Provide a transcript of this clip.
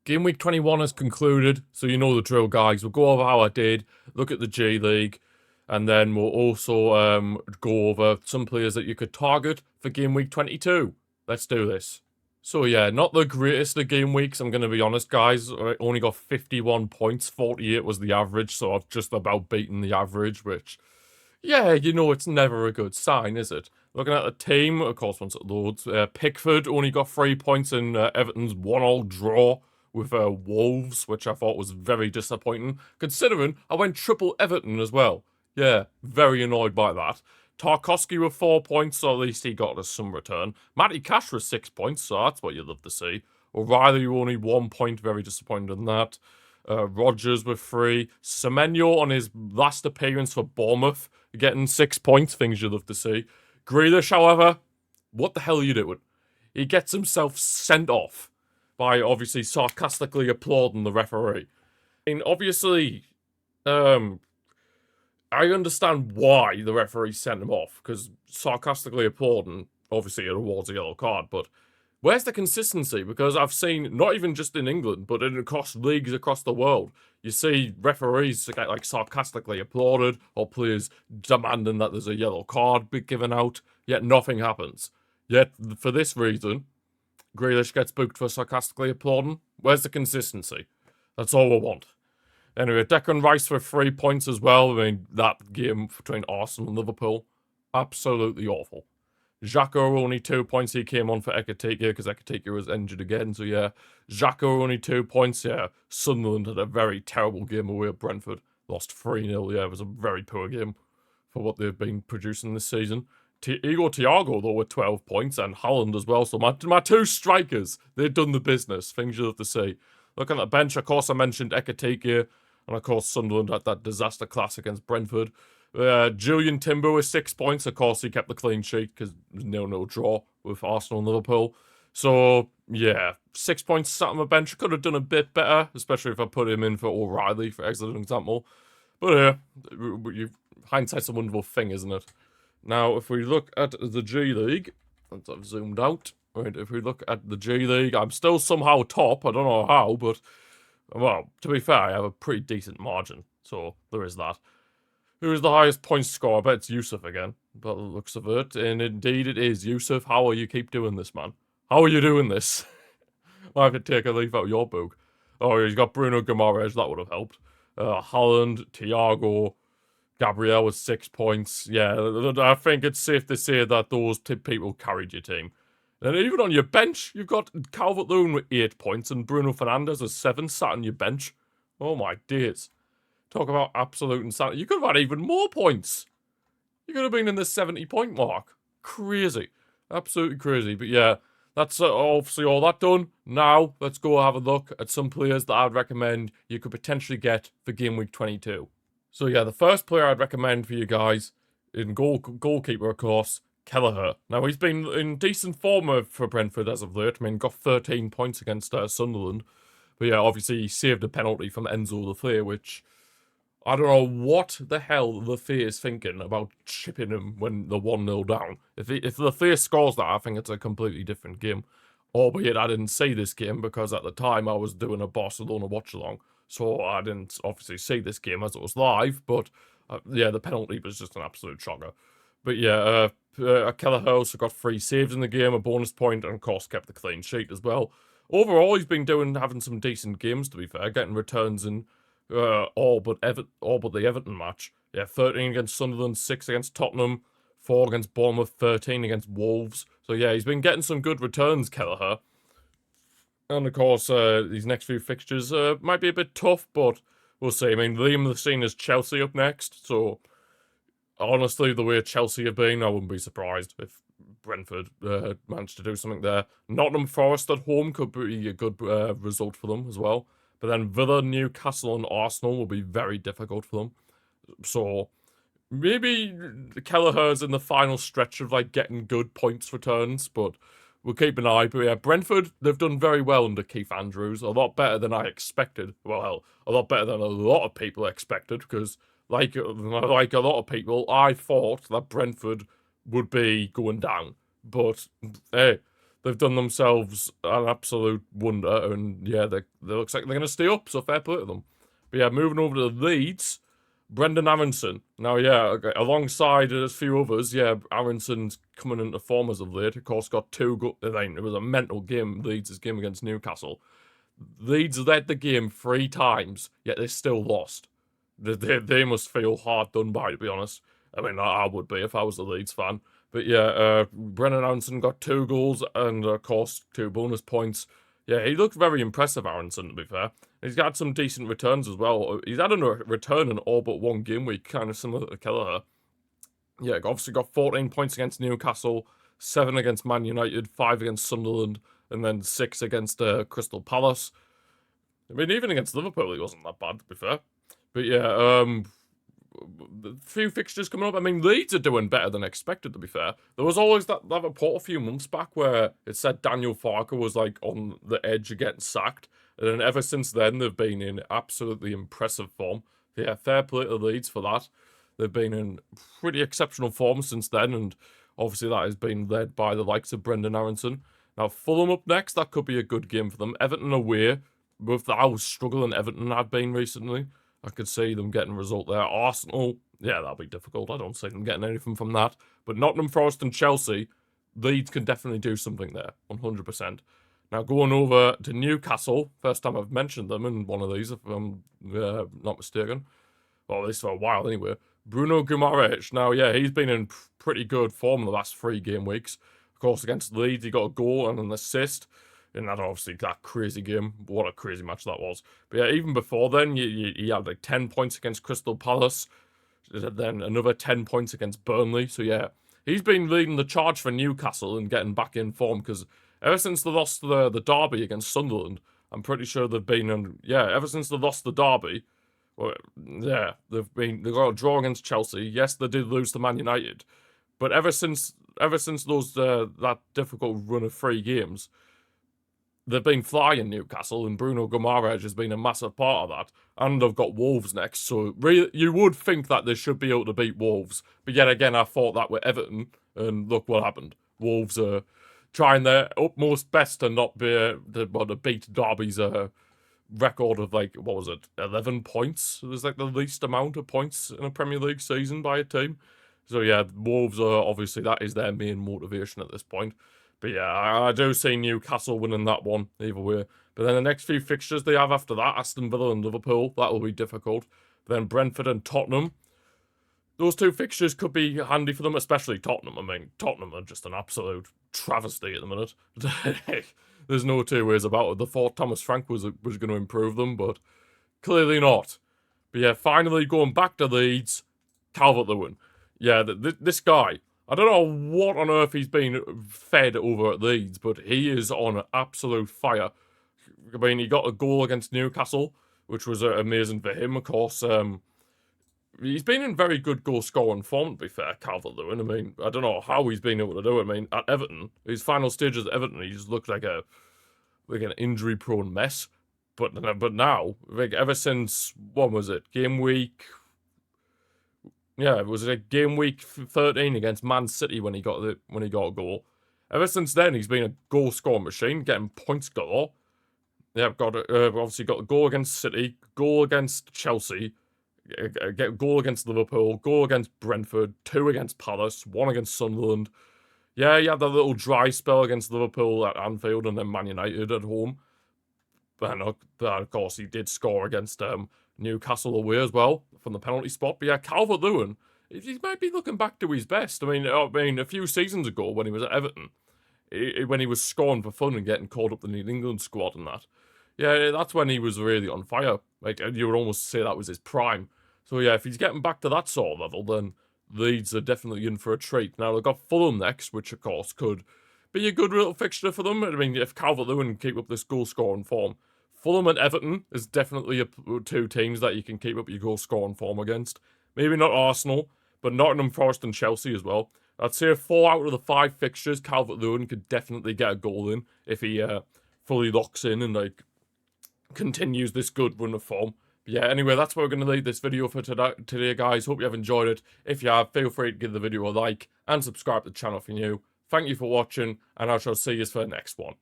Game week 21 has concluded, so you know the drill, guys. We'll go over how I did, look at the G League, and then we'll also go over some players that you could target for game week 22. Let's do this. So yeah, not the greatest of game weeks, I'm going to be honest, guys. I only got 51 points, 48 was the average, so I've just about beaten the average, which, yeah, you know it's never a good sign, is it? Looking at the team, of course, once it loads, Pickford only got 3 points in Everton's 1-all draw with Wolves, which I thought was very disappointing, considering I went triple Everton as well. Yeah, very annoyed by that. Tarkowski with 4 points, so at least he got us some return. Matty Cash with 6 points, so that's what you'd love to see. O'Reilly only 1 point, very disappointed in that. Rodgers with 3. Semenyo on his last appearance for Bournemouth, getting 6 points, things you'd love to see. Grealish, however, what the hell are you doing? He gets himself sent off by obviously sarcastically applauding the referee. I mean, obviously, I understand why the referee sent him off, because sarcastically applauding, obviously it awards a yellow card, but where's the consistency? Because I've seen, not even just in England, but across leagues across the world, you see referees get like sarcastically applauded, or players demanding that there's a yellow card be given out, yet nothing happens. Yet, for this reason, Grealish gets booked for sarcastically applauding. Where's the consistency? That's all we want. Anyway, Declan Rice for 3 points as well. I mean, that game between Arsenal and Liverpool, absolutely awful. Xhaka only 2 points. He came on for Ekitike because Ekitike was injured again. So yeah, Xhaka only 2 points. Yeah, Sunderland had a very terrible game away at Brentford. Lost 3-0. Yeah, it was a very poor game for what they've been producing this season. Igor Thiago, though, with 12 points, and Haaland as well. So my two strikers, they've done the business. Things you'll have to see. Looking at the bench, of course, I mentioned Ekitike, and of course, Sunderland had that disaster class against Brentford. Julian Timber with 6 points. Of course, he kept the clean sheet because there's no draw with Arsenal and Liverpool. So, yeah, 6 points sat on the bench. Could have done a bit better, especially if I put him in for O'Reilly, for example. But hindsight's a wonderful thing, isn't it? Now, if we look at the G League, once I've zoomed out, right, if we look at the G League, I'm still somehow top. I don't know how, but, well, to be fair, I have a pretty decent margin. So, there is that. Who is the highest points scorer? I bet it's Yusuf again, by the looks of it. And indeed it is. Yusuf, how are you keep doing this, man? How are you doing this? I have to take a leaf out of your book. Oh, he's got Bruno Guimaraes, that would have helped. Haaland, Thiago, Gabriel with 6 points. Yeah, I think it's safe to say that those people carried your team. And even on your bench, you've got Calvert-Lewin with 8 points and Bruno Fernandes with 7 sat on your bench. Oh my days. Talk about absolute insanity. You could have had even more points. You could have been in the 70-point mark. Crazy. Absolutely crazy. But yeah, that's obviously all that done. Now, let's go have a look at some players that I'd recommend you could potentially get for Game Week 22. So yeah, the first player I'd recommend for you guys, in goalkeeper, of course, Kelleher. Now, he's been in decent form for Brentford as of late. I mean, got 13 points against Sunderland. But yeah, obviously, he saved a penalty from Enzo Lafay, which I don't know what the hell Lafay is thinking about chipping him when they're 1-0 down. If Lafay scores that, I think it's a completely different game. Albeit I didn't see this game because at the time I was doing a Barcelona watch-along. So I didn't obviously see this game as it was live. But yeah, the penalty was just an absolute shocker. But yeah, Kelleher also got 3 saves in the game, a bonus point, and of course kept the clean sheet as well. Overall, he's been having some decent games, to be fair, getting returns in all but the Everton match. Yeah, 13 against Sunderland, 6 against Tottenham, 4 against Bournemouth, 13 against Wolves. So yeah, he's been getting some good returns, Kelleher. And of course, these next few fixtures might be a bit tough, but we'll see. I mean, Liam Lascines Chelsea up next, so honestly, the way Chelsea have been, I wouldn't be surprised if Brentford managed to do something there. Nottingham Forest at home could be a good result for them as well. But then Villa, Newcastle, and Arsenal will be very difficult for them. So maybe Kelleher's in the final stretch of like getting good points returns, but we'll keep an eye. But yeah, Brentford, they've done very well under Keith Andrews. A lot better than I expected. Well, hell, a lot better than a lot of people expected, because like a lot of people, I thought that Brentford would be going down. But hey, they've done themselves an absolute wonder, and yeah, they looks like they're going to stay up, so fair play to them. But yeah, moving over to Leeds, Brendan Aronson. Now, yeah, okay, alongside a few others, yeah, Aronson's coming into form as of late. Of course, got it was a mental game, Leeds' game against Newcastle. Leeds led the game 3 times, yet they still lost. They must feel hard done by, to be honest. I mean, I would be if I was a Leeds fan. But yeah, Brennan Aronson got 2 goals and, of course, 2 bonus points. Yeah, he looked very impressive, Aronson, to be fair. He's got some decent returns as well. He's had a return in all but one game week, kind of similar to Kelleher. Yeah, obviously got 14 points against Newcastle, 7 against Man United, 5 against Sunderland, and then 6 against Crystal Palace. I mean, even against Liverpool, he wasn't that bad, to be fair. But yeah, a few fixtures coming up. I mean, Leeds are doing better than expected, to be fair. There was always that report a few months back where it said Daniel Farke was, like, on the edge of getting sacked. And then ever since then, they've been in absolutely impressive form. Yeah, fair play to Leeds for that. They've been in pretty exceptional form since then, and obviously that has been led by the likes of Brendan Aronson. Now, Fulham up next, that could be a good game for them. Everton away, with how struggling Everton had been recently, I could see them getting a result there. Arsenal, yeah, that'll be difficult. I don't see them getting anything from that. But Nottingham Forest and Chelsea, Leeds can definitely do something there, 100%. Now, going over to Newcastle, first time I've mentioned them in one of these, if I'm not mistaken. Well, at least for a while anyway. Bruno Guimaraes. Now, yeah, he's been in pretty good form in the last 3 game weeks. Of course, against Leeds, he got a goal and an assist. And that obviously, that crazy game. What a crazy match that was. But yeah, even before then, he had like 10 points against Crystal Palace. Then another 10 points against Burnley. So yeah, he's been leading the charge for Newcastle and getting back in form. Because ever since they lost the derby against Sunderland, I'm pretty sure they've been ever since they lost the derby, well, yeah, they got a draw against Chelsea. Yes, they did lose to Man United, but ever since those that difficult run of 3 games, they've been flying Newcastle, and Bruno Guimaraes has been a massive part of that. And they've got Wolves next, so really, you would think that they should be able to beat Wolves. But yet again, I thought that with Everton, and look what happened. Wolves are trying their utmost best to not be to beat Derby's record of, like, what was it, 11 points? It was like the least amount of points in a Premier League season by a team. So yeah, Wolves are obviously, that is their main motivation at this point. But yeah, I do see Newcastle winning that one either way. But then the next few fixtures they have after that, Aston Villa and Liverpool, that will be difficult. Then Brentford and Tottenham. Those 2 fixtures could be handy for them, especially Tottenham. I mean, Tottenham are just an absolute travesty at the minute. There's no 2 ways about it. They thought Thomas Frank was going to improve them, but clearly not. But yeah, finally going back to Leeds, Calvert-Lewin. Yeah, this guy, I don't know what on earth he's been fed over at Leeds, but he is on absolute fire. I mean, he got a goal against Newcastle, which was amazing for him, of course. He's been in very good goal-scoring form, to be fair, Calvert-Lewin. I mean, I don't know how he's been able to do it. I mean, at Everton, his final stages at Everton, he just looked like an injury-prone mess. But now, like, ever since, what was it, game week... Yeah, it was a game week 13 against Man City when he got a goal. Ever since then, he's been a goal-scoring machine, getting points galore. Yeah, obviously got a goal against City, goal against Chelsea, get a goal against Liverpool, goal against Brentford, 2 against Palace, 1 against Sunderland. Yeah, he had that little dry spell against Liverpool at Anfield and then Man United at home. And of course, he did score against Newcastle away as well from the penalty spot. But yeah, Calvert-Lewin, he might be looking back to his best. I mean, a few seasons ago when he was at Everton, when he was scoring for fun and getting called up in the England squad and that, yeah, that's when he was really on fire. Like, you would almost say that was his prime. So yeah, if he's getting back to that sort of level, then Leeds are definitely in for a treat. Now, they've got Fulham next, which of course could be a good little fixture for them. I mean, if Calvert-Lewin can keep up this goal-scoring form, Fulham and Everton is definitely 2 teams that you can keep up your goal-scoring form against. Maybe not Arsenal, but Nottingham Forest and Chelsea as well. I'd say 4 out of the 5 fixtures, Calvert-Lewin could definitely get a goal in if he fully locks in and, like, continues this good run of form. But yeah, anyway, that's where we're going to leave this video for today, guys. Hope you have enjoyed it. If you have, feel free to give the video a like and subscribe to the channel if you're new. thank you for watching, and I shall see you for the next one.